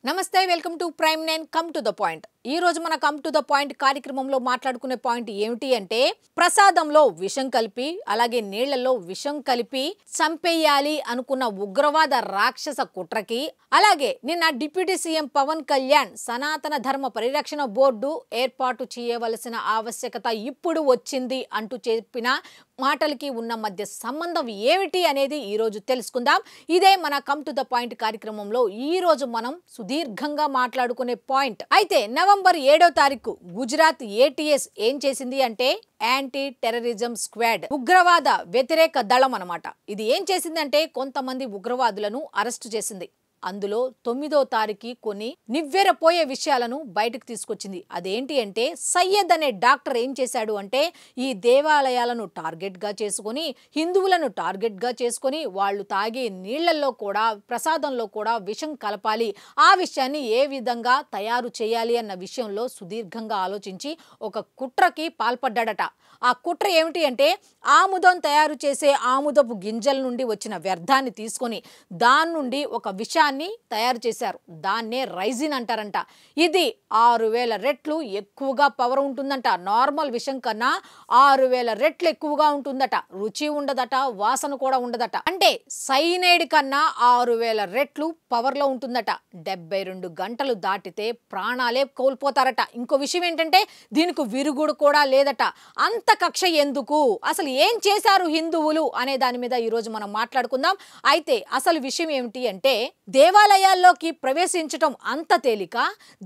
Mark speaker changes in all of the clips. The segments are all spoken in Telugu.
Speaker 1: నమస్తే welcome to prime 9 come to the point. ఈ రోజు మన కమ్ టు ద పాయింట్ కార్యక్రమంలో మాట్లాడుకునే పాయింట్ ఏమిటి అంటే ప్రసాదంలో విషం కలిపి అలాగే నీళ్లలో విషం కలిపి చంపేయాలి అనుకున్న ఉగ్రవాద రాక్షస కుట్రకి అలాగే నిన్న డిప్యూటీ సీఎం పవన్ కళ్యాణ్ సనాతన ధర్మ పరిరక్షణ బోర్డు ఏర్పాటు చేయవలసిన ఆవశ్యకత ఇప్పుడు వచ్చింది అంటూ చెప్పిన మాటలకి ఉన్న మధ్య సంబంధం ఏమిటి అనేది ఈ రోజు తెలుసుకుందాం. ఇదే మన కమ్ టు ద పాయింట్ కార్యక్రమంలో ఈ రోజు మనం సుదీర్ఘంగా మాట్లాడుకునే పాయింట్. అయితే నవంబర్ 7వ తారీఖు గుజరాత్ ఏటీఎస్ ఏం చేసింది అంటే యాంటీ టెర్రరిజం స్క్వాడ్ ఉగ్రవాద వ్యతిరేక దళం అన్నమాట. ఇది ఏం చేసిందంటే కొంతమంది ఉగ్రవాదులను అరెస్టు చేసింది. అందులో 9వ తారీఖు కొన్ని నివ్వెరపోయే విషయాలను బయటకు తీసుకొచ్చింది. అదేంటి అంటే సయ్యద్ అనే డాక్టర్ ఏం చేశాడు అంటే ఈ దేవాలయాలను టార్గెట్ గా చేసుకొని హిందువులను టార్గెట్ గా చేసుకొని వాళ్ళు తాగే నీళ్లలో కూడా ప్రసాదంలో కూడా విషం కలపాలి, ఆ విషయాన్ని ఏ విధంగా తయారు చేయాలి అన్న విషయంలో సుదీర్ఘంగా ఆలోచించి ఒక కుట్రకి పాల్పడ్డాడట. ఆ కుట్ర ఏమిటి అంటే ఆముదం తయారు చేసే ఆముదపు గింజల నుండి వచ్చిన వ్యర్థాన్ని తీసుకొని దాని నుండి ఒక విషాన్ని తయారు చేశారు. దాన్నే రైజిన్ అంటారంట. ఇది 6000 రెట్లు ఎక్కువగా పవర్ ఉంటుందంట. నార్మల్ విషం కన్నా 6000 రెట్లు ఎక్కువగా ఉంటుందట. రుచి ఉండదట, వాసన కూడా ఉండదట. అంటే సైనైడ్ కన్నా 6000 రెట్లు పవర్ లో ఉంటుందట. 72 గంటలు దాటితే ప్రాణాలే కోల్పోతారట. ఇంకో విషయం ఏంటంటే దీనికి విరుగుడు కూడా లేదట. అంత కక్ష ఎందుకు, అసలు ఏం చేశారు హిందువులు అనే దాని మీద ఈ రోజు మనం మాట్లాడుకుందాం. అయితే అసలు విషయం ఏమిటి అంటే దేవాలయాల్లోకి ప్రవేశించటం అంత తేలిక,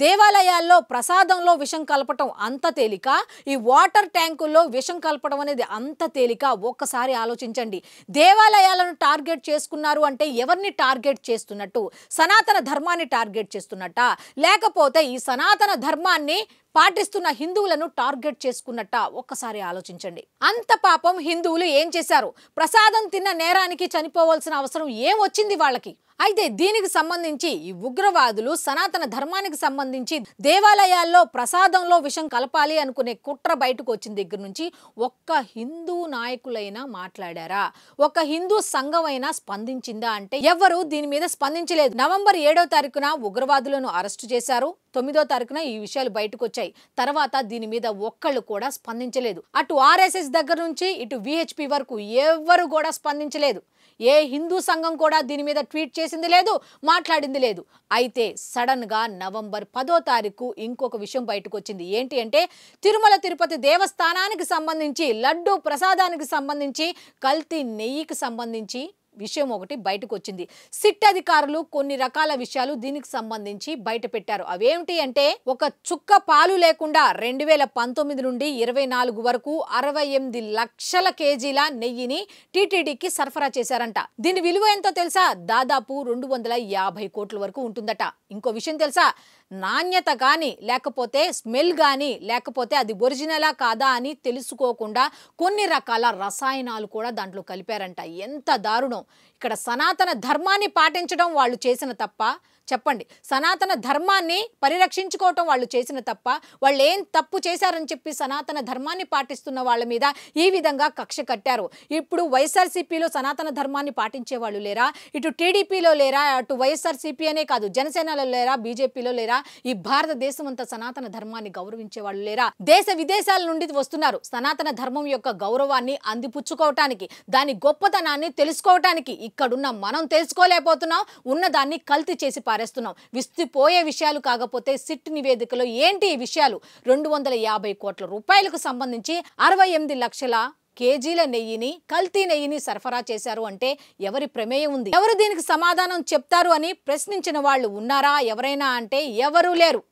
Speaker 1: దేవాలయాల్లో ప్రసాదంలో విషం కలపటం అంత తేలిక, ఈ వాటర్ ట్యాంకుల్లో విషం కలపడం అనేది అంత తేలిక. ఒక్కసారి ఆలోచించండి. దేవాలయాలను టార్గెట్ చేసుకున్నారు అంటే ఎవరిని టార్గెట్ చేస్తున్నట్టు? సనాతన ధర్మాన్ని టార్గెట్ చేస్తున్నట్ట, లేకపోతే ఈ సనాతన ధర్మాన్ని పాటిస్తున్న హిందువులను టార్గెట్ చేసుకున్నట్ట? ఒక్కసారి ఆలోచించండి. అంత పాపం హిందువులు ఏం చేశారు? ప్రసాదం తిన్న నేరానికి చనిపోవాల్సిన అవసరం ఏం వచ్చింది వాళ్ళకి? అయితే దీనికి సంబంధించి ఈ ఉగ్రవాదులు సనాతన ధర్మానికి సంబంధించి దేవాలయాల్లో ప్రసాదంలో విషం కలపాలి అనుకునే కుట్ర బయటకు వచ్చిన దగ్గర నుంచి ఒక్క హిందూ నాయకులైనా మాట్లాడారా? ఒక హిందూ సంఘం అయినా స్పందించిందా అంటే ఎవరు దీని మీద స్పందించలేదు. నవంబర్ 7వ తారీఖున ఉగ్రవాదులను అరెస్టు చేశారు. 9వ తారీఖున ఈ విషయాలు బయటకు వచ్చాయి. తర్వాత దీని మీద ఒక్కళ్ళు కూడా స్పందించలేదు. అటు ఆర్ఎస్ఎస్ దగ్గర నుంచి ఇటు విహెచ్పి వరకు ఎవరు కూడా స్పందించలేదు. ఏ హిందూ సంఘం కూడా దీని మీద ట్వీట్ చేసింది లేదు, మాట్లాడింది లేదు. అయితే సడన్ గా నవంబర్ 10వ తారీఖు ఇంకొక విషయం బయటకు వచ్చింది. ఏంటి అంటే తిరుమల తిరుపతి దేవస్థానానికి సంబంధించి లడ్డు ప్రసాదానికి సంబంధించి కల్తీ నెయ్యికి సంబంధించి విషయం ఒకటి బయటకు వచ్చింది. సిట్ అధికారులు కొన్ని రకాల విషయాలు దీనికి సంబంధించి బయట పెట్టారు. అవేమిటి అంటే ఒక చుక్క పాలు లేకుండా 2019 నుండి 24 వరకు 68 లక్షల కేజీల నెయ్యిని టీటీడీకి సరఫరా చేశారంట. దీని విలువ ఎంతో తెలుసా? దాదాపు 250 కోట్ల వరకు ఉంటుందట. ఇంకో విషయం తెలుసా? నాణ్యత కానీ లేకపోతే స్మెల్ కానీ లేకపోతే అది ఒరిజినలా కాదా అని తెలుసుకోకుండా కొన్ని రకాల రసాయనాలు కూడా దాంట్లో కలిపారంట. ఎంత దారుణం! ఇక్కడ సనాతన ధర్మాన్ని పాటించడం వాళ్ళు చేసిన తప్ప? చెప్పండి. సనాతన ధర్మాన్ని పరిరక్షించుకోవటం వాళ్ళు చేసిన తప్ప? వాళ్ళు ఏం తప్పు చేశారని చెప్పి సనాతన ధర్మాన్ని పాటిస్తున్న వాళ్ళ మీద ఈ విధంగా కక్ష కట్టారు. ఇప్పుడు వైఎస్ఆర్సీపీలో సనాతన ధర్మాన్ని పాటించే వాళ్ళు లేరా? ఇటు టీడీపీలో లేరా? అటు వైఎస్ఆర్సీపీ అనే కాదు, జనసేనలో లేరా? బీజేపీలో లేరా? ఈ భారతదేశం అంతా సనాతన ధర్మాన్ని గౌరవించే వాళ్ళు లేరా? దేశ విదేశాల నుండి వస్తున్నారు సనాతన ధర్మం యొక్క గౌరవాన్ని అందిపుచ్చుకోవటానికి, దాని గొప్పతనాన్ని తెలుసుకోవటానికి. ఇక్కడున్న మనం తెలుసుకోలేకపోతున్నాం, ఉన్నదాన్ని కల్తీ చేసి పారేస్తున్నాం. విస్తుపోయే విషయాలు కాకపోతే సిట్ నివేదికలో ఏంటి ఈ విషయాలు? 250 కోట్ల రూపాయలకు సంబంధించి 68 లక్షల కేజీల నెయ్యిని, కల్తీ నెయ్యిని సరఫరా చేశారు అంటే ఎవరి ప్రమేయం ఉంది? ఎవరు దీనికి సమాధానం చెప్తారు అని ప్రశ్నించిన వాళ్ళు ఉన్నారా ఎవరైనా అంటే ఎవరూ లేరు.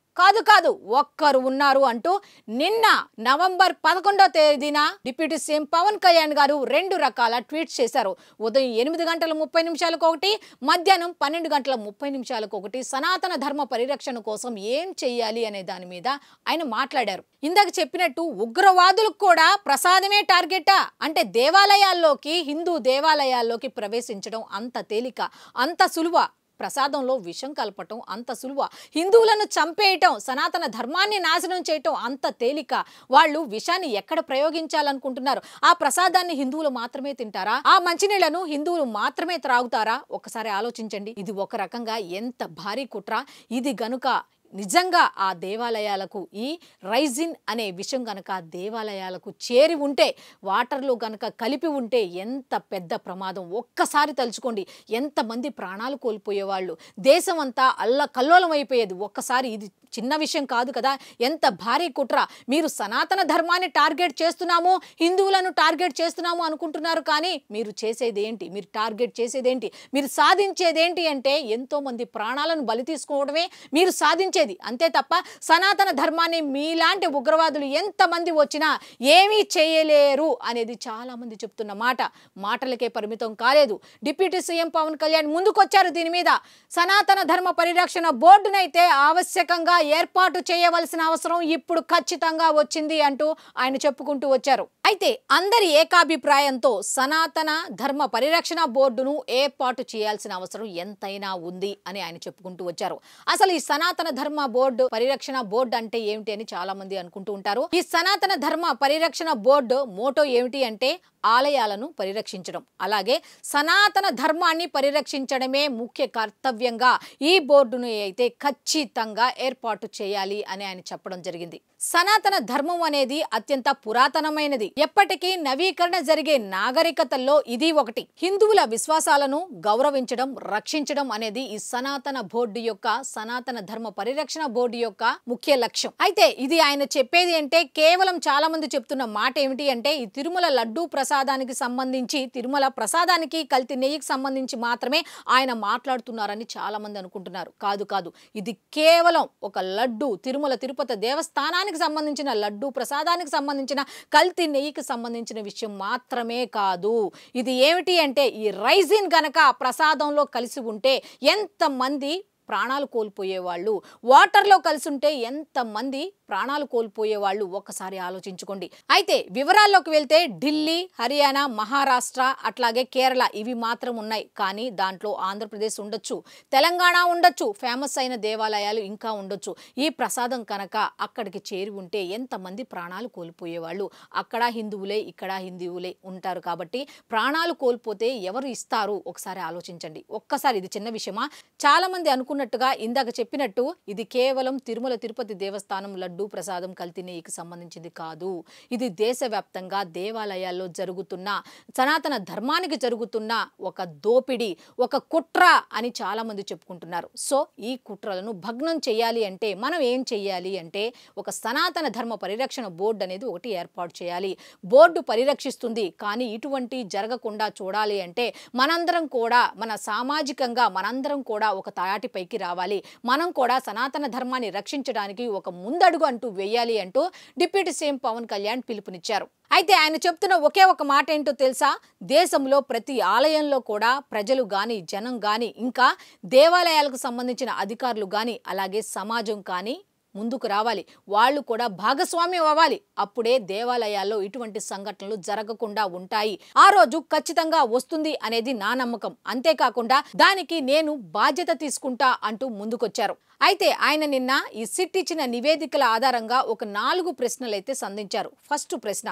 Speaker 1: కాదు ఒక్కరు ఉన్నారు అంటూ నిన్న నవంబర్ 11వ తేదీన డిప్యూటీ సీఎం పవన్ కళ్యాణ్ గారు 2 రకాల ట్వీట్స్ చేశారు. ఉదయం 8:30 ఒకటి, మధ్యాహ్నం 12:30 ఒకటి సనాతన ధర్మ పరిరక్షణ కోసం ఏం చెయ్యాలి అనే దాని మీద ఆయన మాట్లాడారు. ఇందాక చెప్పినట్టు ఉగ్రవాదులకు కూడా ప్రసాదమే టార్గెటా అంటే దేవాలయాల్లోకి, హిందూ దేవాలయాల్లోకి ప్రవేశించడం అంత తేలిక, అంత సులువ? ప్రసాదంలో విషం కలపటం అంత సులువ? హిందువులను చంపేయటం, సనాతన ధర్మాన్ని నాశనం చేయటం అంత తేలిక? వాళ్ళు విషాన్ని ఎక్కడ ప్రయోగించాలనుకుంటున్నారు? ఆ ప్రసాదాన్ని హిందువులు మాత్రమే తింటారా? ఆ మంచినీళ్లను హిందువులు మాత్రమే త్రాగుతారా? ఒకసారి ఆలోచించండి. ఇది ఒక రకంగా ఎంత భారీ కుట్ర. ఇది గనుక నిజంగా ఆ దేవాలయాలకు ఈ రైజిన్ అనే విషయం గనక దేవాలయాలకు చేరి ఉంటే, వాటర్లో గనక కలిపి ఉంటే ఎంత పెద్ద ప్రమాదం. ఒక్కసారి తలుచుకోండి, ఎంతమంది ప్రాణాలు కోల్పోయేవాళ్ళు. దేశం అంతా అల్లకల్లోలం అయిపోయేది. ఒక్కసారి ఇది చిన్న విషయం కాదు కదా, ఎంత భారీ కుట్ర. మీరు సనాతన ధర్మాన్ని టార్గెట్ చేస్తున్నాము, హిందువులను టార్గెట్ చేస్తున్నాము అనుకుంటున్నారు. కానీ మీరు చేసేదేంటి? మీరు టార్గెట్ చేసేదేంటి? మీరు సాధించేదేంటి అంటే ఎంతో మంది ప్రాణాలను బలి తీసుకోవడమే మీరు సాధించేది. అంతే తప్ప సనాతన ధర్మాన్ని మీలాంటి ఉగ్రవాదులు ఎంతమంది వచ్చినా ఏమీ చేయలేరు అనేది చాలా మంది చెప్తున్న మాట. మాటలకే పరిమితం కాలేదు. డిప్యూటీ సీఎం పవన్ కళ్యాణ్ ముందుకొచ్చారు. దీని మీద సనాతన ధర్మ పరిరక్షణ బోర్డునైతే ఆవశ్యకంగా ఏర్పాటు చేయవలసిన అవసరం ఇప్పుడు ఖచ్చితంగా వచ్చింది అంటూ ఆయన చెప్పుకుంటూ వచ్చారు. అయితే అందరి ఏకాభిప్రాయంతో సనాతన ధర్మ పరిరక్షణ బోర్డును ఏర్పాటు చేయాల్సిన అవసరం ఎంతైనా ఉంది అని ఆయన చెప్పుకుంటూ వచ్చారు. అసలు ఈ సనాతన ధర్మ బోర్డు పరిరక్షణ బోర్డు అంటే ఏమిటి అని చాలా మంది అనుకుంటూ ఉంటారు. ఈ సనాతన ధర్మ పరిరక్షణ బోర్డు మోటో ఏమిటి అంటే ఆలయాలను పరిరక్షించడం, అలాగే సనాతన ధర్మాన్ని పరిరక్షించడమే ముఖ్య కర్తవ్యంగా ఈ బోర్డును అయితే ఖచ్చితంగా ఏర్పాటు చేయాలి అని ఆయన చెప్పడం జరిగింది. సనాతన ధర్మం అనేది అత్యంత పురాతనమైనది. ఎప్పటికీ నవీకరణ జరిగే నాగరికతల్లో ఇది ఒకటి. హిందువుల విశ్వాసాలను గౌరవించడం, రక్షించడం అనేది ఈ సనాతన బోర్డు యొక్క, సనాతన ధర్మ పరిరక్షణ బోర్డు యొక్క ముఖ్య లక్ష్యం. అయితే ఇది ఆయన చెప్పేది అంటే కేవలం చాలా మంది చెప్తున్న మాట ఏమిటి అంటే ఈ తిరుమల లడ్డూ ప్రసాదానికి సంబంధించి, తిరుమల ప్రసాదానికి కల్తీ నెయ్యికి సంబంధించి మాత్రమే ఆయన మాట్లాడుతున్నారని చాలా మంది అనుకుంటున్నారు. కాదు కాదు, ఇది కేవలం ఒక లడ్డు, తిరుమల తిరుపతి దేవస్థానానికి సంబంధించిన లడ్డు ప్రసాదానికి సంబంధించిన కల్తీ నెయ్యికి సంబంధించిన విషయం మాత్రమే కాదు. ఇది ఏమిటి అంటే ఈ రైజిన్ గనక ప్రసాదంలో కలిసి ఉంటే ఎంతమంది ప్రాణాలు కోల్పోయేవాళ్ళు, వాటర్లో కలిసి ఉంటే ఎంతమంది ప్రాణాలు కోల్పోయేవాళ్ళు ఒక్కసారి ఆలోచించుకోండి. అయితే వివరాల్లోకి వెళ్తే ఢిల్లీ, హర్యానా, మహారాష్ట్ర అట్లాగే కేరళ ఇవి మాత్రం ఉన్నాయి. కానీ దాంట్లో ఆంధ్రప్రదేశ్ ఉండొచ్చు, తెలంగాణ ఉండొచ్చు, ఫేమస్ అయిన దేవాలయాలు ఇంకా ఉండొచ్చు. ఈ ప్రసాదం కనుక అక్కడికి చేరి ఉంటే ఎంతమంది ప్రాణాలు కోల్పోయేవాళ్ళు. అక్కడ హిందువులే, ఇక్కడ హిందువులే ఉంటారు. కాబట్టి ప్రాణాలు కోల్పోతే ఎవరు ఇస్తారు? ఒకసారి ఆలోచించండి. ఒక్కసారి ఇది చిన్న విషయమా? చాలా మంది అనుకున్నట్టుగా ఇందాక చెప్పినట్టు ఇది కేవలం తిరుమల తిరుపతి దేవస్థానం లడ్డు ప్రసాదం కల్తీ నెయ్యికి సంబంధించింది కాదు. ఇది దేశవ్యాప్తంగా దేవాలయాల్లో జరుగుతున్న, సనాతన ధర్మానికి జరుగుతున్న ఒక దోపిడీ, ఒక కుట్ర అని చాలా మంది చెప్పుకుంటున్నారు. సో ఈ కుట్రలను భగ్నం చేయాలి అంటే మనం ఏం చేయాలి అంటే ఒక సనాతన ధర్మ పరిరక్షణ బోర్డు అనేది ఒకటి ఏర్పాటు చేయాలి. బోర్డు పరిరక్షిస్తుంది, కానీ ఇటువంటి జరగకుండా చూడాలి అంటే మనందరం కూడా, మన సామాజికంగా మనందరం కూడా ఒక తాటిపైకి రావాలి. మనం కూడా సనాతన ధర్మాన్ని రక్షించడానికి ఒక ముందడుగు అంటూ వేయాలి అంటూ డిప్యూటీ సీఎం పవన్ కళ్యాణ్ పిలుపునిచ్చారు. అయితే ఆయన చెప్తున్న ఒకే ఒక మాట ఏంటో తెలుసా? దేశంలో ప్రతి ఆలయంలో కూడా ప్రజలు గాని, జనం గాని, ఇంకా దేవాలయాలకు సంబంధించిన అధికారులు గాని, అలాగే సమాజం కానీ ముందుకు రావాలి. వాళ్ళు కూడా భాగస్వామ్యం అవ్వాలి. అప్పుడే దేవాలయాల్లో ఇటువంటి సంఘటనలు జరగకుండా ఉంటాయి. ఆ రోజు ఖచ్చితంగా వస్తుంది అనేది నా నమ్మకం. అంతేకాకుండా దానికి నేను బాధ్యత తీసుకుంటా అంటూ ముందుకొచ్చారు. అయితే ఆయన నిన్న ఈ సిట్ ఇచ్చిన నివేదికల ఆధారంగా ఒక 4 ప్రశ్నలైతే సంధించారు. ఫస్ట్ ప్రశ్న,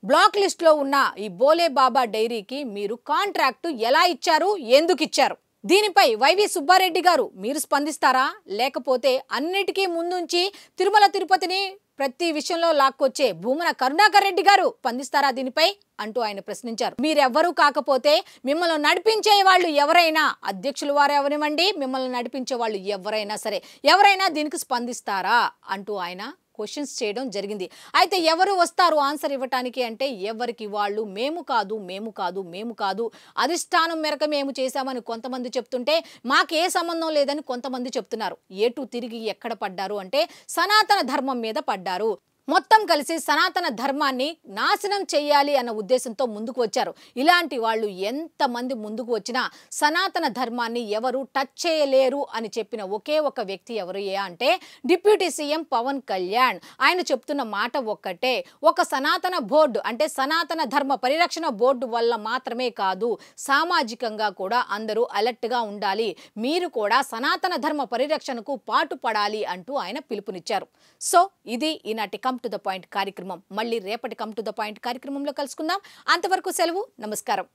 Speaker 1: బ్లాక్ లిస్ట్ లో ఉన్న ఈ బోలే బాబా డైరీకి మీరు కాంట్రాక్టు ఎలా ఇచ్చారు, ఎందుకు ఇచ్చారు? దీనిపై వైవి సుబ్బారెడ్డి గారు మీరు స్పందిస్తారా? లేకపోతే అన్నిటికీ ముందుంచి తిరుమల తిరుపతిని ప్రతి విషయంలో లాక్కొచ్చే భూమన కరుణాకర్ రెడ్డి గారు స్పందిస్తారా దీనిపై అంటూ ఆయన ప్రశ్నించారు. మీరెవ్వరూ కాకపోతే మిమ్మల్ని నడిపించే వాళ్ళు ఎవరైనా, అధ్యక్షులు వారు ఎవరివ్వండి, మిమ్మల్ని నడిపించే వాళ్ళు ఎవరైనా సరే, ఎవరైనా దీనికి స్పందిస్తారా అంటూ ఆయన క్వశ్చన్స్ చేయడం జరిగింది. అయితే ఎవరు వస్తారు ఆన్సర్ ఇవ్వటానికి అంటే ఎవరికి వాళ్ళు మేము కాదు, మేము కాదు, మేము కాదు, అధిష్టానం మేరకు మేము చేశామని కొంతమంది చెప్తుంటే మాకు ఏ సంబంధం లేదని కొంతమంది చెప్తున్నారు. ఏటు తిరిగి ఎక్కడ పడ్డారు అంటే సనాతన ధర్మం మీద పడ్డారు. మొత్తం కలిసి సనాతన ధర్మాన్ని నాశనం చేయాలి అన్న ఉద్దేశంతో ముందుకు వచ్చారు. ఇలాంటి వాళ్ళు ఎంతమంది ముందుకు వచ్చినా సనాతన ధర్మాన్ని ఎవరు టచ్ చేయలేరు అని చెప్పిన ఒకే ఒక వ్యక్తి ఎవరు అంటే డిప్యూటీ సీఎం పవన్ కళ్యాణ్. ఆయన చెప్తున్న మాట ఒక్కటే, ఒక సనాతన బోర్డు అంటే సనాతన ధర్మ పరిరక్షణ బోర్డు వల్ల మాత్రమే కాదు, సామాజికంగా కూడా అందరూ అలర్ట్గా ఉండాలి, మీరు కూడా సనాతన ధర్మ పరిరక్షణకు పాటుపడాలి అంటూ ఆయన పిలుపునిచ్చారు. సో ఇది ఈనాటి కమ్ టు ద పాయింట్ కార్యక్రమం. మళ్ళీ రేపటి కమ్ టు ద పాయింట్ కార్యక్రమంలో కలుసుకుందాం. అంతవరకు సెలవు, నమస్కారం.